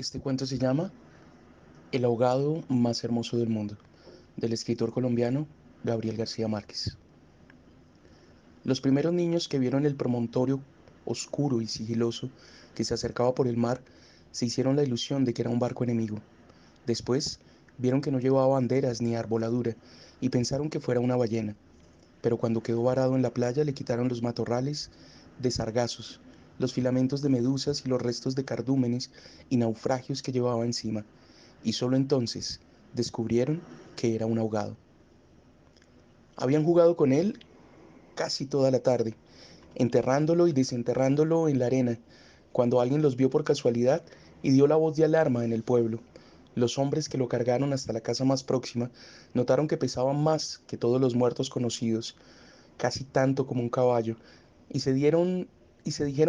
Este cuento se llama El ahogado más hermoso del mundo, del escritor colombiano Gabriel García Márquez. Los primeros niños que vieron el promontorio oscuro y sigiloso que se acercaba por el mar se hicieron la ilusión de que era un barco enemigo. Después vieron que no llevaba banderas ni arboladura y pensaron que fuera una ballena. Pero cuando quedó varado en la playa le quitaron los matorrales de sargazos, los filamentos de medusas y los restos de cardúmenes y naufragios que llevaba encima, y solo entonces descubrieron que era un ahogado. Habían jugado con él casi toda la tarde, enterrándolo y desenterrándolo en la arena, cuando alguien los vio por casualidad y dio la voz de alarma en el pueblo. Los hombres que lo cargaron hasta la casa más próxima notaron que pesaba más que todos los muertos conocidos, casi tanto como un caballo, y se dijeron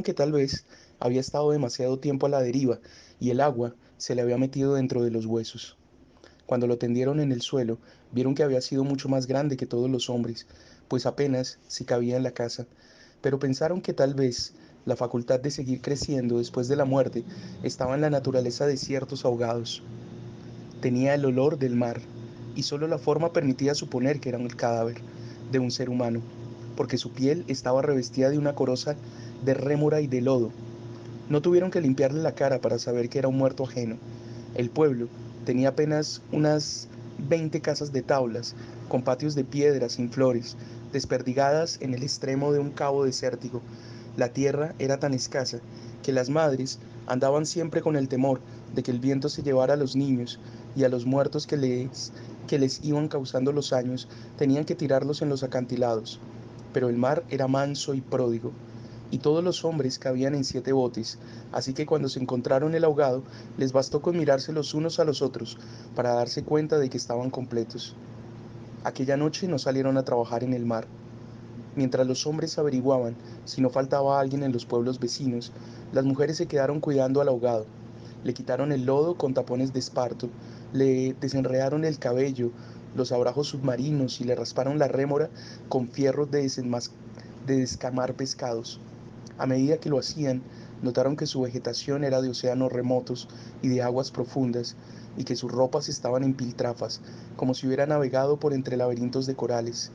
que tal vez había estado demasiado tiempo a la deriva y el agua se le había metido dentro de los huesos. Cuando lo tendieron en el suelo, vieron que había sido mucho más grande que todos los hombres, pues apenas si cabía en la casa, pero pensaron que tal vez la facultad de seguir creciendo después de la muerte estaba en la naturaleza de ciertos ahogados. Tenía el olor del mar, y solo la forma permitía suponer que era el cadáver de un ser humano, porque su piel estaba revestida de una coroza de rémora y de lodo. No tuvieron que limpiarle la cara para saber que era un muerto ajeno. El pueblo tenía apenas unas 20 casas de tablas, con patios de piedras sin flores, desperdigadas en el extremo de un cabo desértico. La tierra era tan escasa que las madres andaban siempre con el temor de que el viento se llevara a los niños y a los muertos que les iban causando los años, tenían que tirarlos en los acantilados. Pero el mar era manso y pródigo, y todos los hombres cabían en 7 botes, así que cuando se encontraron el ahogado, les bastó con mirarse los unos a los otros para darse cuenta de que estaban completos. Aquella noche no salieron a trabajar en el mar. Mientras los hombres averiguaban si no faltaba alguien en los pueblos vecinos, las mujeres se quedaron cuidando al ahogado. Le quitaron el lodo con tapones de esparto, le desenredaron el cabello, los abrajos submarinos y le rasparon la rémora con fierros de descamar pescados. A medida que lo hacían, notaron que su vegetación era de océanos remotos y de aguas profundas, y que sus ropas estaban en piltrafas, como si hubiera navegado por entre laberintos de corales.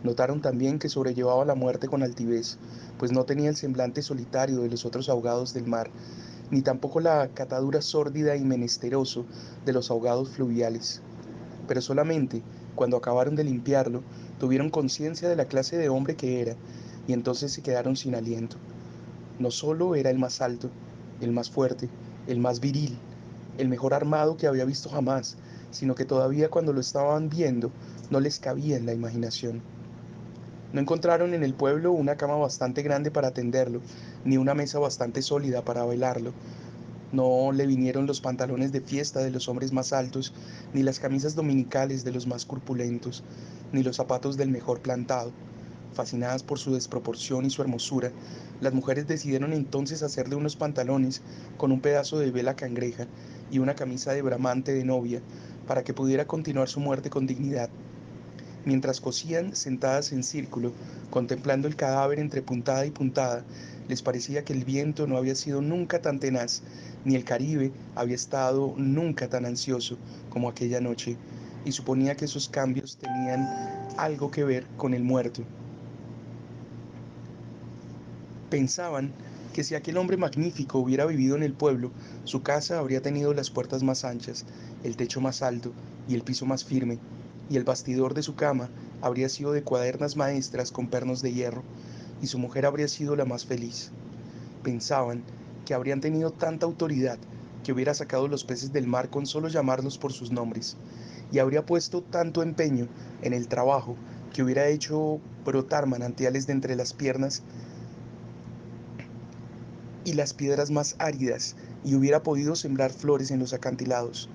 Notaron también que sobrellevaba la muerte con altivez, pues no tenía el semblante solitario de los otros ahogados del mar, ni tampoco la catadura sórdida y menesteroso de los ahogados fluviales. Pero solamente cuando acabaron de limpiarlo, tuvieron conciencia de la clase de hombre que era, y entonces se quedaron sin aliento. No solo era el más alto, el más fuerte, el más viril, el mejor armado que había visto jamás, sino que todavía cuando lo estaban viendo no les cabía en la imaginación. No encontraron en el pueblo una cama bastante grande para atenderlo, ni una mesa bastante sólida para velarlo. No le vinieron los pantalones de fiesta de los hombres más altos, ni las camisas dominicales de los más corpulentos, ni los zapatos del mejor plantado. Fascinadas por su desproporción y su hermosura, las mujeres decidieron entonces hacerle unos pantalones con un pedazo de vela cangreja y una camisa de bramante de novia, para que pudiera continuar su muerte con dignidad. Mientras cosían sentadas en círculo, contemplando el cadáver entre puntada y puntada, les parecía que el viento no había sido nunca tan tenaz, ni el Caribe había estado nunca tan ansioso como aquella noche, y suponía que esos cambios tenían algo que ver con el muerto. Pensaban que si aquel hombre magnífico hubiera vivido en el pueblo, su casa habría tenido las puertas más anchas, el techo más alto y el piso más firme, y el bastidor de su cama habría sido de cuadernas maestras con pernos de hierro, y su mujer habría sido la más feliz. Pensaban que habrían tenido tanta autoridad que hubiera sacado los peces del mar con solo llamarlos por sus nombres, y habría puesto tanto empeño en el trabajo que hubiera hecho brotar manantiales de entre las piernas y las piedras más áridas, y hubiera podido sembrar flores en los acantilados.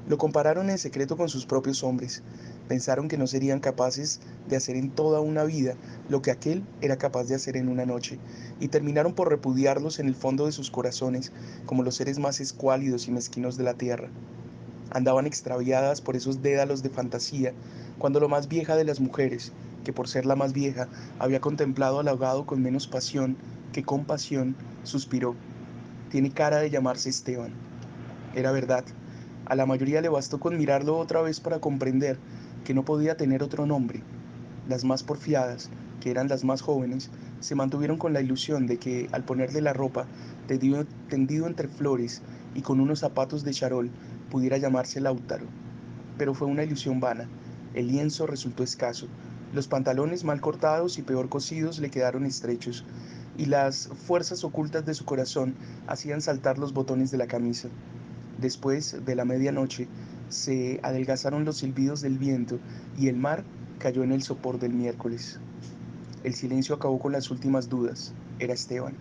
Lo compararon en secreto con sus propios hombres. Pensaron que no serían capaces de hacer en toda una vida lo que aquel era capaz de hacer en una noche, y terminaron por repudiarlos en el fondo de sus corazones como los seres más escuálidos y mezquinos de la tierra. Andaban extraviadas por esos dédalos de fantasía, cuando la más vieja de las mujeres, que por ser la más vieja había contemplado al ahogado con menos pasión que compasión, suspiró. Tiene cara de llamarse Esteban. Era verdad. A la mayoría le bastó con mirarlo otra vez para comprender que no podía tener otro nombre. Las más porfiadas, que eran las más jóvenes, se mantuvieron con la ilusión de que, al ponerle la ropa, tendido entre flores y con unos zapatos de charol, pudiera llamarse Lautaro. Pero fue una ilusión vana. El lienzo resultó escaso. Los pantalones mal cortados y peor cosidos le quedaron estrechos, y las fuerzas ocultas de su corazón hacían saltar los botones de la camisa. Después de la medianoche, se adelgazaron los silbidos del viento y el mar cayó en el sopor del miércoles. El silencio acabó con las últimas dudas. Era Esteban.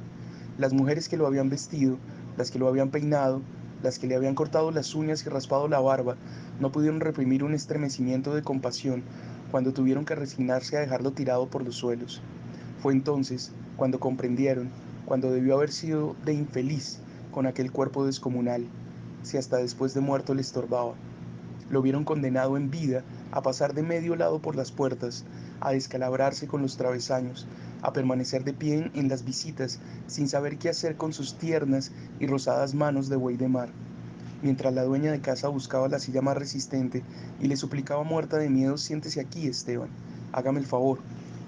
Las mujeres que lo habían vestido, las que lo habían peinado, las que le habían cortado las uñas y raspado la barba, no pudieron reprimir un estremecimiento de compasión cuando tuvieron que resignarse a dejarlo tirado por los suelos. Fue entonces cuando comprendieron, cuando debió haber sido de infeliz con aquel cuerpo descomunal, si hasta después de muerto le estorbaba. Lo vieron condenado en vida a pasar de medio lado por las puertas, a descalabrarse con los travesaños, a permanecer de pie en las visitas sin saber qué hacer con sus tiernas y rosadas manos de buey de mar, mientras la dueña de casa buscaba la silla más resistente y le suplicaba muerta de miedo: siéntese aquí, Esteban, hágame el favor.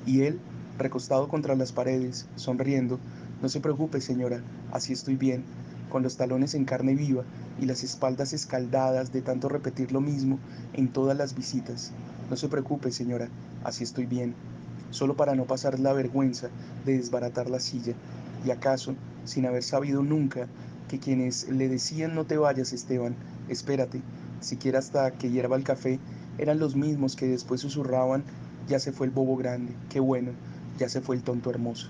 Y él, recostado contra las paredes, sonriendo: no se preocupe, señora, así estoy bien, con los talones en carne viva y las espaldas escaldadas de tanto repetir lo mismo en todas las visitas. No se preocupe, señora, así estoy bien, solo para no pasar la vergüenza de desbaratar la silla, y acaso, sin haber sabido nunca que quienes le decían no te vayas, Esteban, espérate, siquiera hasta que hierva el café, eran los mismos que después susurraban: ya se fue el bobo grande, qué bueno, ya se fue el tonto hermoso.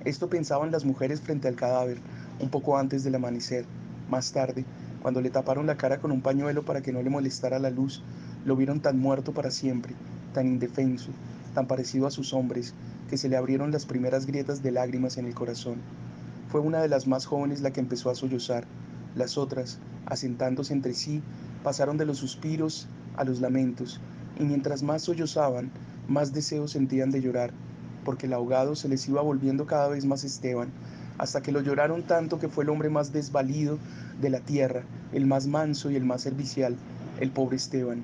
Esto pensaban las mujeres frente al cadáver, un poco antes del amanecer. Más tarde, cuando le taparon la cara con un pañuelo para que no le molestara la luz, lo vieron tan muerto para siempre, tan indefenso, tan parecido a sus hombres, que se le abrieron las primeras grietas de lágrimas en el corazón. Fue una de las más jóvenes la que empezó a sollozar. Las otras, asentándose entre sí, pasaron de los suspiros a los lamentos, y mientras más sollozaban, más deseos sentían de llorar, porque el ahogado se les iba volviendo cada vez más Esteban, hasta que lo lloraron tanto que fue el hombre más desvalido de la tierra, el más manso y el más servicial, el pobre Esteban.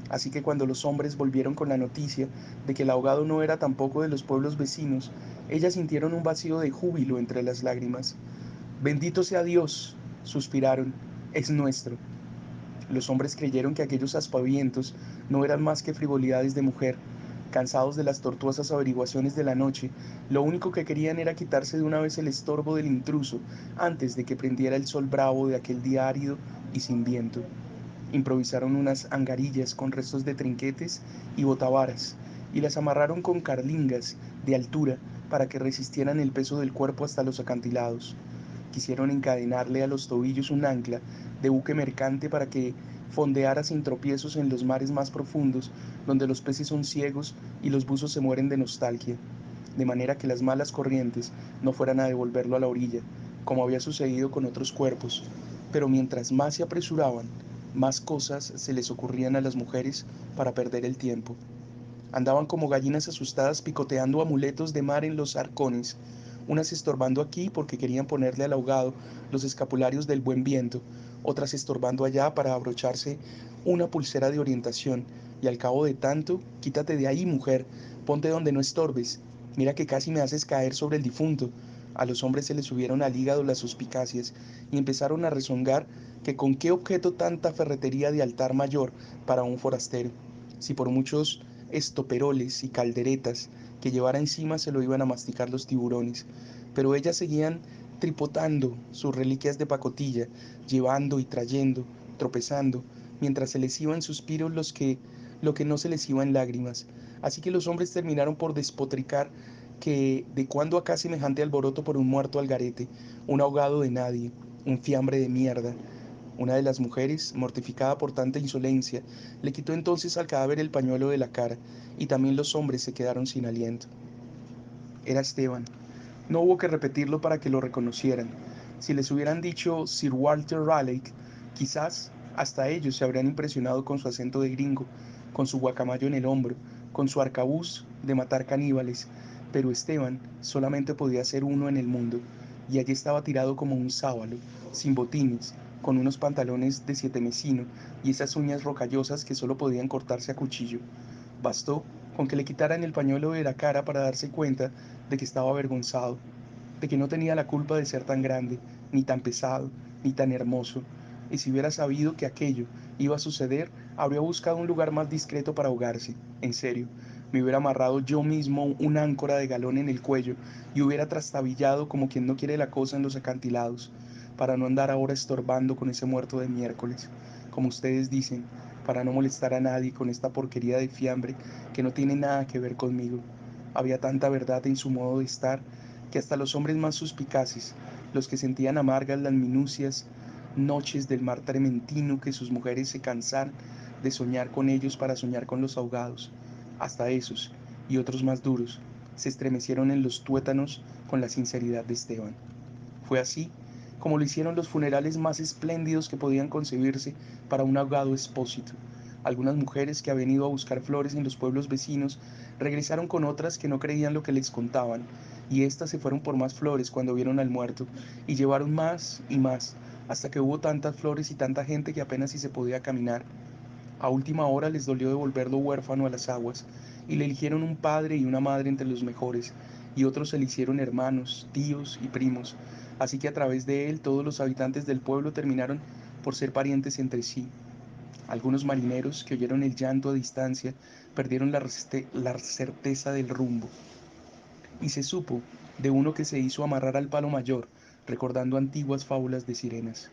Así que cuando los hombres volvieron con la noticia de que el ahogado no era tampoco de los pueblos vecinos, ellas sintieron un vacío de júbilo entre las lágrimas. Bendito sea Dios, suspiraron, es nuestro. Los hombres creyeron que aquellos aspavientos no eran más que frivolidades de mujer. Cansados de las tortuosas averiguaciones de la noche, lo único que querían era quitarse de una vez el estorbo del intruso antes de que prendiera el sol bravo de aquel día árido y sin viento. Improvisaron unas angarillas con restos de trinquetes y botavaras, y las amarraron con carlingas de altura para que resistieran el peso del cuerpo hasta los acantilados. Quisieron encadenarle a los tobillos un ancla de buque mercante para que fondeara sin tropiezos en los mares más profundos, donde los peces son ciegos y los buzos se mueren de nostalgia, de manera que las malas corrientes no fueran a devolverlo a la orilla, como había sucedido con otros cuerpos. Pero mientras más se apresuraban, más cosas se les ocurrían a las mujeres para perder el tiempo. Andaban como gallinas asustadas picoteando amuletos de mar en los arcones, unas estorbando aquí porque querían ponerle al ahogado los escapularios del buen viento, otras estorbando allá para abrocharse una pulsera de orientación, y al cabo de tanto: quítate de ahí, mujer, ponte donde no estorbes, mira que casi me haces caer sobre el difunto. A los hombres se les subieron al hígado las suspicacias y empezaron a rezongar que con qué objeto tanta ferretería de altar mayor para un forastero, si por muchos estoperoles y calderetas que llevara encima se lo iban a masticar los tiburones. Pero ellas seguían tripotando sus reliquias de pacotilla, llevando y trayendo, tropezando, mientras se les iba en suspiros lo que no se les iba en lágrimas. Así que los hombres terminaron por despotricar que de cuando acá semejante alboroto por un muerto al garete, un ahogado de nadie, un fiambre de mierda. Una de las mujeres, mortificada por tanta insolencia, le quitó entonces al cadáver el pañuelo de la cara, y también los hombres se quedaron sin aliento. Era Esteban. No hubo que repetirlo para que lo reconocieran. Si les hubieran dicho Sir Walter Raleigh, quizás hasta ellos se habrían impresionado con su acento de gringo, con su guacamayo en el hombro, con su arcabuz de matar caníbales, pero Esteban solamente podía ser uno en el mundo, y allí estaba tirado como un sábalo, sin botines, con unos pantalones de siete mesino y esas uñas rocallosas que solo podían cortarse a cuchillo. Bastó con que le quitaran el pañuelo de la cara para darse cuenta de que estaba avergonzado, de que no tenía la culpa de ser tan grande, ni tan pesado, ni tan hermoso, y si hubiera sabido que aquello iba a suceder, habría buscado un lugar más discreto para ahogarse. En serio, me hubiera amarrado yo mismo un áncora de galón en el cuello y hubiera trastabillado como quien no quiere la cosa en los acantilados, para no andar ahora estorbando con ese muerto de miércoles, como ustedes dicen, para no molestar a nadie con esta porquería de fiambre que no tiene nada que ver conmigo. Había tanta verdad en su modo de estar que hasta los hombres más suspicaces, los que sentían amargas las minucias noches del mar trementino que sus mujeres se cansaran de soñar con ellos para soñar con los ahogados, hasta esos y otros más duros, se estremecieron en los tuétanos con la sinceridad de Esteban. Fue así como lo hicieron los funerales más espléndidos que podían concebirse para un ahogado expósito. Algunas mujeres que habían ido a buscar flores en los pueblos vecinos regresaron con otras que no creían lo que les contaban, y éstas se fueron por más flores cuando vieron al muerto, y llevaron más y más, hasta que hubo tantas flores y tanta gente que apenas si se podía caminar. A última hora les dolió devolverlo huérfano a las aguas, y le eligieron un padre y una madre entre los mejores, y otros se le hicieron hermanos, tíos y primos, así que a través de él todos los habitantes del pueblo terminaron por ser parientes entre sí. Algunos marineros que oyeron el llanto a distancia perdieron la certeza del rumbo, y se supo de uno que se hizo amarrar al palo mayor, recordando antiguas fábulas de sirenas.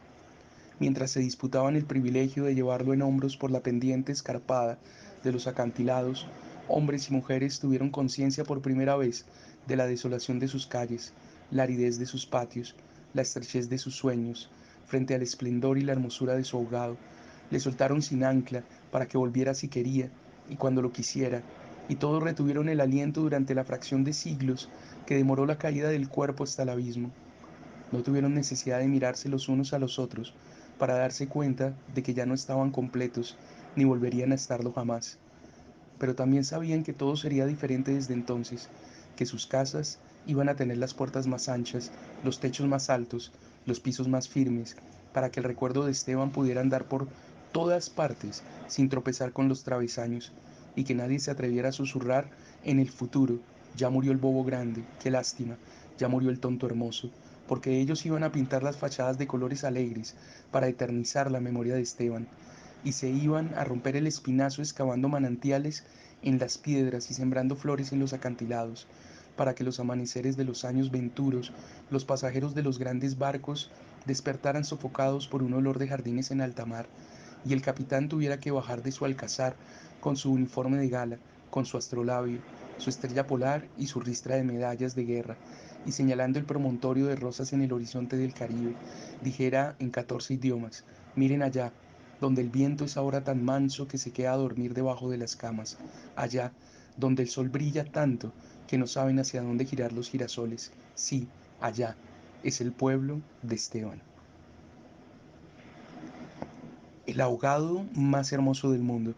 Mientras se disputaban el privilegio de llevarlo en hombros por la pendiente escarpada de los acantilados, hombres y mujeres tuvieron conciencia por primera vez de la desolación de sus calles, la aridez de sus patios, la estrechez de sus sueños, frente al esplendor y la hermosura de su ahogado. Le soltaron sin ancla para que volviera si quería y cuando lo quisiera, y todos retuvieron el aliento durante la fracción de siglos que demoró la caída del cuerpo hasta el abismo. No tuvieron necesidad de mirarse los unos a los otros para darse cuenta de que ya no estaban completos ni volverían a estarlo jamás. Pero también sabían que todo sería diferente desde entonces, que sus casas iban a tener las puertas más anchas, los techos más altos, los pisos más firmes, para que el recuerdo de Esteban pudiera andar por todas partes sin tropezar con los travesaños, y que nadie se atreviera a susurrar en el futuro: ya murió el bobo grande, qué lástima, ya murió el tonto hermoso, porque ellos iban a pintar las fachadas de colores alegres para eternizar la memoria de Esteban, y se iban a romper el espinazo excavando manantiales en las piedras y sembrando flores en los acantilados, para que los amaneceres de los años venturos, los pasajeros de los grandes barcos, despertaran sofocados por un olor de jardines en alta mar, y el capitán tuviera que bajar de su alcazar con su uniforme de gala, con su astrolabio, su estrella polar y su ristra de medallas de guerra, y señalando el promontorio de rosas en el horizonte del Caribe, dijera en 14 idiomas: miren allá, donde el viento es ahora tan manso que se queda a dormir debajo de las camas, allá, donde el sol brilla tanto que no saben hacia dónde girar los girasoles. Sí, allá es el pueblo de Esteban. El ahogado más hermoso del mundo,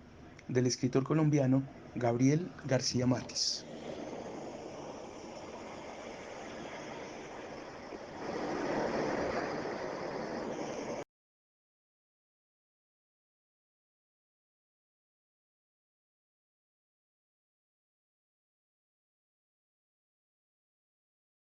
del escritor colombiano Gabriel García Márquez.